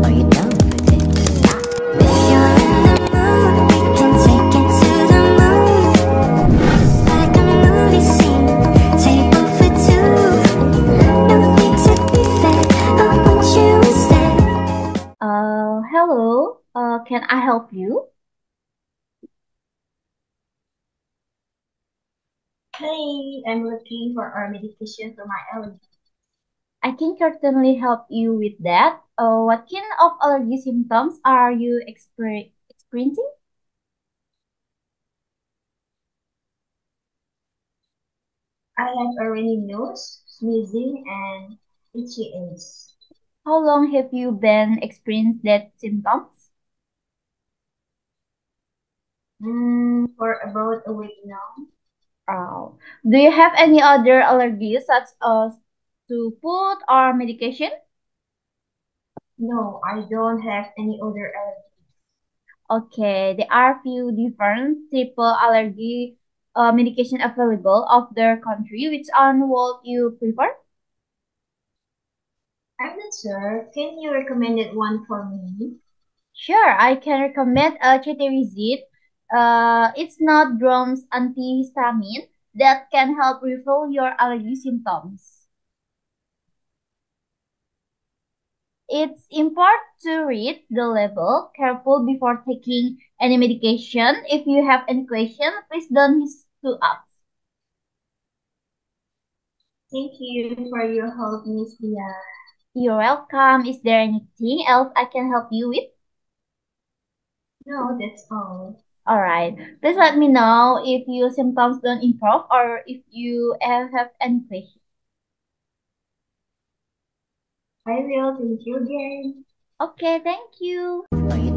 Are you down for this? If you're in the mood, we can take it to the moon. Just like a movie scene, table for two. No need to be fair, I want you instead. Hello. Can I help you? Hey, I'm looking for our medication for my allergy. I can certainly help you with that. What kind of allergy symptoms are you experiencing? I have a runny nose, sneezing, and itchy eyes. How long have you been experiencing that symptoms? For about a week now. Do you have any other allergies such as to food or medication? No, I don't have any other allergy. Okay, there are few different triple allergy medication available of their country. Which one would you prefer? I'm not sure. Can you recommend it one for me? Sure, I can recommend cetirizine. It's not drums antihistamine that can help resolve your allergy symptoms. It's important to read the label careful before taking any medication. If you have any question, please don't hesitate to ask. Thank you for your help, Miss Dia. You're welcome. Is there anything else I can help you with? No, that's all. All right. Please let me know if your symptoms don't improve or if you have any questions. I will. Thank you again. Okay, thank you. Are you